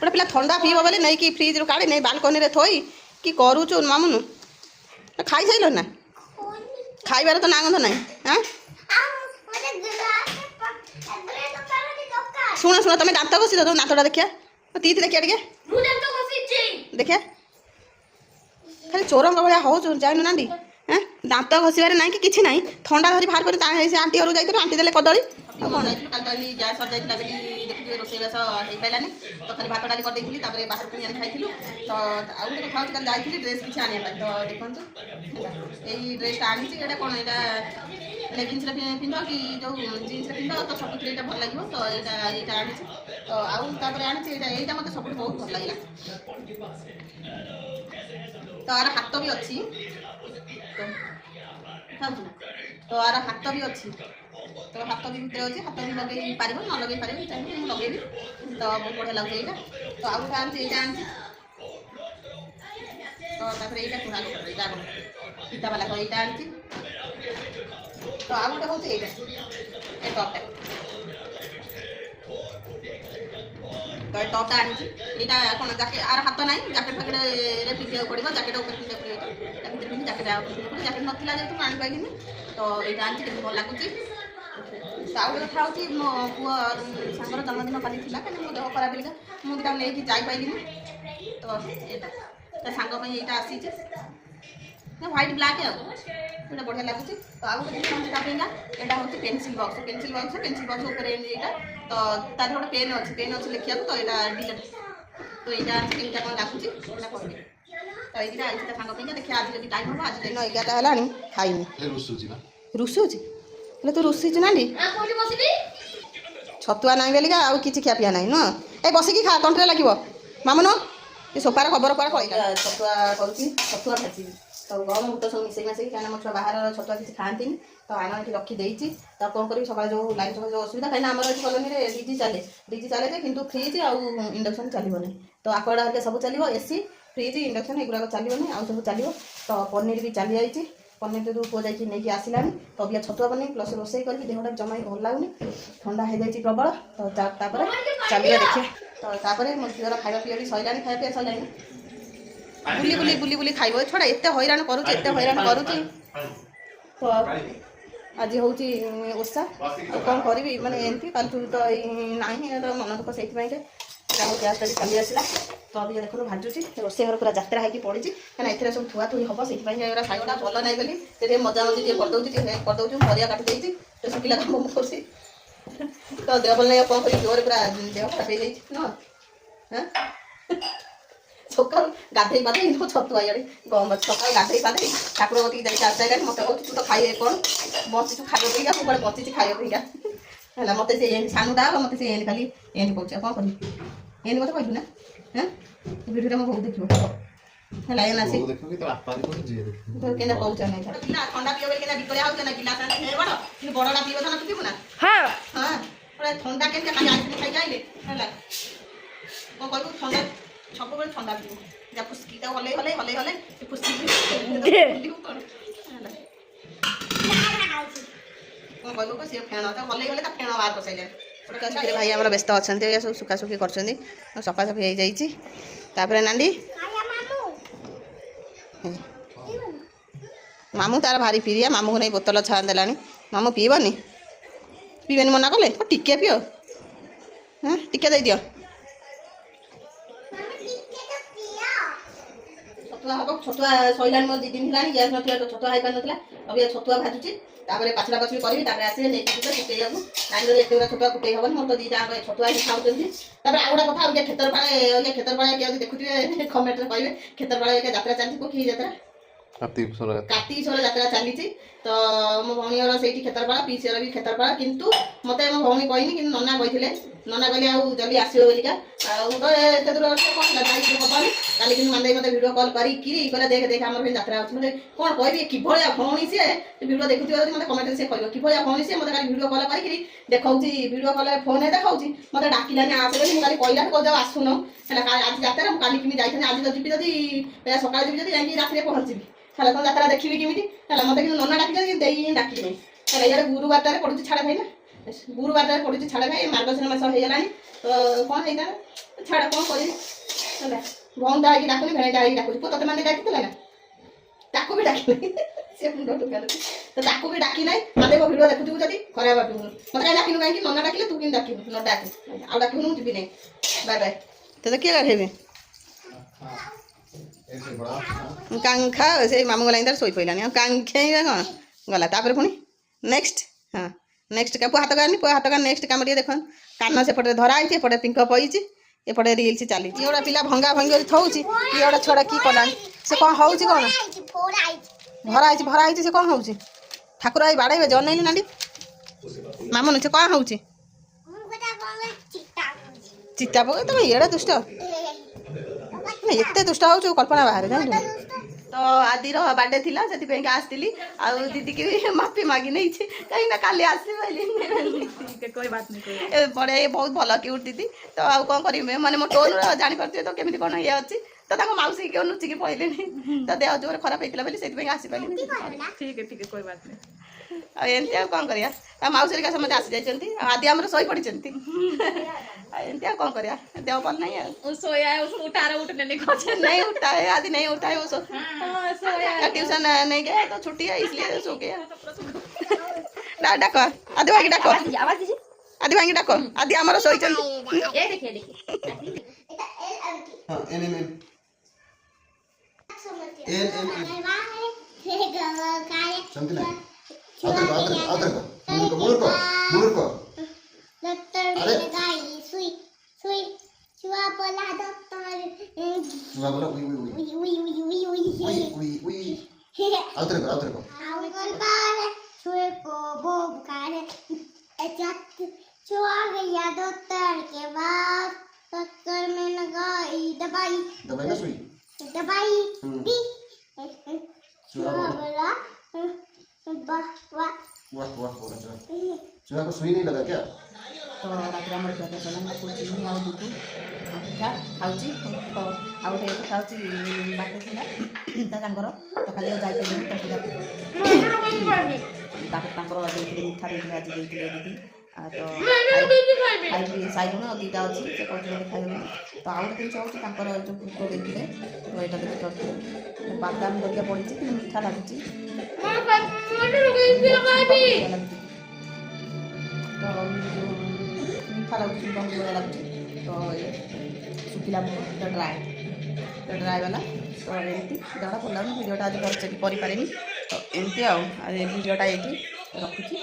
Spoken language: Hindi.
गोटे पिला ठंडा पीब बोले नहीं कि फ्रिज रू काढ़ी नहीं बालकनी रे थोई कि करूचु मामुनु खाई साइल ना खाइबार तो नागंध ना हाँ शुण शुण तुम दात घसी दो नातटा देखिया तीत देखिया देखिया खाली चोरंग भाया हो जाइन ना हाँ दात घसबार ना कि किसी ना ठंडा धरी बाहर कर आंटी घर जाइए आंटी देले कदली गैस सर जाइए देखिए रोसईबास हो पारानी तो खाली भात डाली करदे बाहर पुणी खाई तो आउ गोटे कथा कल जाइए ड्रेस किसी आने तो देखो यही ड्रेसटा आनी कौन यहाँ लेगिंस पिंध कि जो जीन्स पिंध तो सब ये भल लगे तो यहाँ आनी तो आउे आनी यहाँ मतलब सब बहुत भल लगे तो यार हाथ भी अच्छी तो यार हाथ भी अच्छी तो हाथ भी भितर अच्छे हाथ भी लगे पार न लगे पार चाहिए मुझे लगे तो बहुत बढ़िया लगे यहाँ तो आउ गोटे आनी यहाँ आनी तो यहाँ पूरा फीता वाला तो यहाँ आनी तो आउ गोटे हूँ ये टपटा तो टपटा आनी यहाँ कौन जैकेट आर हाथ ना जैकेट फैकेट पिंधा पड़ो जैकेट पिंधा पड़ो जैकेट जैकेट नाला जेहतु आनी पाइल तो यहाँ आनी के भल लगुच आउ गोटे कथा हूँ मो पुआ सांगर जन्मदिन काली थी कहीं मो देह खराब है मुझे नहीं जापारि तो ये सांग यहाँ आसी व्हाइट ब्लैक आगे बढ़िया लगुच तो आउ गोटे यहाँ हूँ पेनसिल बक्स उपर यहाँ तो तार गोटे पेन अच्छे लिखा तो यहाँ डिलेट तो यहाँ केमती कौन लगुच कहते तो ये आई सांग देखिए आज जब टाइम हम आज दिन 11टा है खाई रुषुची तू रुषिचु ना छतुआ ना बेलिका आउ कि खियापिया ना नुह ए बसिकी खा तंटे लगे मामुन ये सोपार खबर पर कह छतुआ करुँगी छतुआ भाजी तो गरम बुट सब मिसई मसई कहीं मो छुआ बाहर छतुआ किसी खाती तो आना ये रखीदे तो कौन करी सकाल जो लाइन सकाल जो असुविधा कहीं आम कलोनी में डीजी चले कि फ्रिज आउ इंडक्शन चलो नहीं तो आकड़ा हरिया सब चलो एसी फ्रिज इंडक्शन एगुड़ा चलो नहीं आउ सब चलो तो पनीर भी चली जाइए पनीर जो पुआ जाइए नहीं आसला तो अभी छतुआ बन प्लस रोसे कर देहटा जमा भल लगुनि ठंडा हो जाए प्रबल तो चलिए देखिए तो मो झीर खावा पीवा भी सरला खावा पीवा सरला बुली बुली बुली बुली खाइब छड़ा एत हैरान करुचे तो आज हूँ ओषा कौन करी मानते एमती कालू तो ना मन दुख से गैस टाइम चली आसला तो अभी देखो भाजुची रोसे घर पूरा यात्रा होगी पड़ी कहीं एथेर सब थुआ थुई हम से खाइटा भल ना बोली मजा मजी करदे परिया काटी तो शुखिला काम कर तो देह भल नहीं कौन कर जोर पूरा देह खराब हो जाए सका गाधे पाधे छतुआ इे गम सका गाधे पाधे ठाकुर कति जाए आसारे मत कह तू तो खाइए कौन बची खाइए पीका मुझे बची खाइए पीका है मत से सानुटा मत से खाली एन कौन करी एन मत कहू ना हाँ भिडियो मो बहुत देखो है ना से ठंडा पीओ बोल विपरिया हो गिलास बड़ कि बड़ा पीओ ना तू पीबू ना हाँ हाँ ठंडा के खाई आइले है कौन कहू ठंडा सब बेले ठंडा पीबू जा फुस्कीटा हले हले हले हले फुस्की कौन कहू सी फेण तो हले गले फेण बाहर कर सारे भाई आम व्यस्त अच्छा सब सुखासुखी कर सफासफी हो जापर नांडी मामू तार भारी पीरिया मामू को नहीं बोतल छान देला मामू पीबनी पीबनी मना कले टिके पिओ हाँ टिके दे दियो छतुआ हम छतुआ सरला मोर 2 दिन है गैस ना तो छतुआ हो पार ना अभी छतुआ भाजुची पाचला पचली करी आसे नहीं कुटेया नानी एत छतुआ कुटे हेनी मोर तो दीटा छतुआ ही खाऊँ आउ गोटे कथा खेतर पाड़ा किए देखुए कमेंट में कहे खेतर पाड़ा यात्रा चलती कि यात्रा कार्तिकेश्वर यात्रा चली तो मो भौणी से खेतरपाड़ा पीसी भी खेतरपाड़ा किंतु मत मो भौणी कहनी कि नना कही नना कहले आउ जल्दी आसो बोलिका तो एत दूर कहला हबनी काली कि मानदे मत वीडियो कॉल करी देख देख आम यात्रा अच्छे मतलब कौन कह कि भौणी सी वीडियो देखुए मतलब कमेंट से कह कि भौणी सी मतलब खाली वीडियो कॉल कर देखा वीडियो कॉल फोन देखा मत डाकिलानी आस बोली मुझे कहला कह जाओ आसुन है आज यात्रा काली जाइए आज तो जी जब सकाल जी जाकि रात पहुँची है तुम यात्रा देखी केमी है मत कि नना डाक डाक नहीं है गुरुवार पड़ू छाड़ा भाई ना ଗୁରୁବାରରେ ପଡୁଛି ଛାଡ଼ ଭାଇ ମାର୍ଗଶିର ମାସ ହେଇଗଲାଣି ତ କ'ଣ ହେଇଗଲା ଛାଡ଼ କ'ଣ କରିବି ହେଲା ଭଉଣୀଟା ହେଇକି ଡାକୁନି ଭେଣୀଟା ହେଇକି ଡାକୁଛି ପୁଅ ତତେ ମାନେ ଡାକିଥିଲା ନା ତାକୁ ବି ଡାକିନି ସେ ମୁଣ୍ଡ ଟୁକାଲୁଛି ତ ତାକୁ ବି ଡାକି ନାହିଁ ମାଦେବ ଭିଡ଼ିଓ ଦେଖୁଥିବୁ ଯଦି ଖରାପ ଭାବିବୁ ମୋତେ କାହିଁ ଡାକିନୁ କାହିଁକି ନନା ଡାକିଲେ ତୁ କିନ୍ତୁ ଡାକିବୁ ନ ଡାକେ ଆଉ ଡାକିବୁନି ମୁଁ ଯିବି ନାହିଁ ବାଏ ବାଏ ତତେ କିଏ ଗାଧେଇବେ କାଙ୍ଖା ସେ ମାମୁଁ ଗଲା ତାର ଶୋଇ ପଡ଼ିଲାନି ଆଉ କାଙ୍ଖେଇବା କ'ଣ ଗଲା ତାପରେ ପୁଣି ନେକ୍ସଟ ହଁ ନେକ୍ସଟ ପୁଅ ହାତ କାନି ପୁଅ ହାତ କାନି ନେକ୍ସଟ କାମ ଟିକେ ଦେଖ କାନ ସେପଟେ ଧରା ହେଇଛି ଏପଟେ ପିଙ୍କ ପଇଛି ଏପଟେ ରିଲ୍ସ ଚାଲିଛି ଇଏ ଗୋଟେ ପିଲା ଭଙ୍ଗା ଭଙ୍ଗି କରି ଥଉଛି ଇଏ ଗୋଟେ ଛୁଆଟା କି କଲାଣି ସେ କ'ଣ ହେଉଛି କ'ଣ ଭରା ହେଇଛି ସେ କ'ଣ ହେଉଛି ଠାକୁର ଆଇ ବାଡ଼େଇବେ ଜନେଇନି ନାଣ୍ଡି ମାମୁନି ସେ କ'ଣ ହେଉଛି ଚିତା ପକେଇ ତମେ ଇଏଟା ଦୁଷ୍ଟ ଏତେ ଦୁଷ୍ଟ ହେଉଛୁ କଳ୍ପନା ବାହାରେ ଜାଣିଛୁ ତ ଆଦିର ବାର୍ଥଡେ ଥିଲା ସେଥିପାଇଁକି ଆସିଥିଲି ଆଉ ଦିଦିକି ବି ମାଫି ମାଗି ନେଇଛି କାହିଁକିନା କାଲି ଆସିପାରିଲି ପଡ଼େ ବହୁତ ଭଲ କ୍ୟୁଟ୍ ଦିଦି ତ ଆଉ କ'ଣ କରିବି ମାନେ ମୋ ଟୋନ୍ ଜାଣିପାରୁଥିବେ ତ କେମିତି କ'ଣ ଇଏ ଅଛି ତ ତାଙ୍କ ମାଉସୀ କେଉଁ ଲୁଚିକି ପଳେଇଲେଣି ତ ଦେହ ଜୋରେ ଖରାପ ହେଇଥିଲା ବୋଲି ସେଥିପାଇଁ ଆସିପାରିଲିନି ଆଉ ଏମିତି ଆଉ କ'ଣ କରିବା ଆଉ ମାଉସୀ ହେରିକା ସମସ୍ତେ ଆସିଯାଇଛନ୍ତି ଆଉ ଆଦି ଆମର ଶୋଇ ପଡ଼ିଛନ୍ତି ଆଉ ଏମିତି ଆଉ କ'ଣ କରିବା ଦେହ ଭଲ ନାହିଁ ଆଉ नहीं उठता है आदि नहीं उठता है वो ट्यूशन नहीं गया तो छुट्टी है इसलिए सो गया डाको आदि भाई डाको आदि भाई डाको आदि हमारा सोई चल ये देखिए हां एन समथिंग आदर को अरे चुआ बोला डॉक्टर चुआ बोला उई आउतर को बार चुए को वो बुखार चुआ गया डॉक्टर के पास डॉक्टर में लगाई दवाई ना सुई दवाई दी चुआ बोला वाह बोला चुआ को सुई नहीं लगा क्या तो रात आम ଖିଆ चला चिनी आउ दूध पिठा खाऊँगी आउ गए खाऊँगी बाटे था तो खाली जाइए मिठा देते आज देते दीदी तो साइड ना दुईटा अच्छी से कहते खाइबे तो आउ गोटे जिन हूँ जो भोक देते तो यहाँ देखते बादाम गरिया पड़ी कि मीठा लगुच तो मीठा लगुच बहुत बढ़िया लगुच तो शुखिला ड्राए वाला तो एमती जरा पड़ा भिडियोटा आज कर पारे तो एमती आउ भिडियोटा ये रखुची।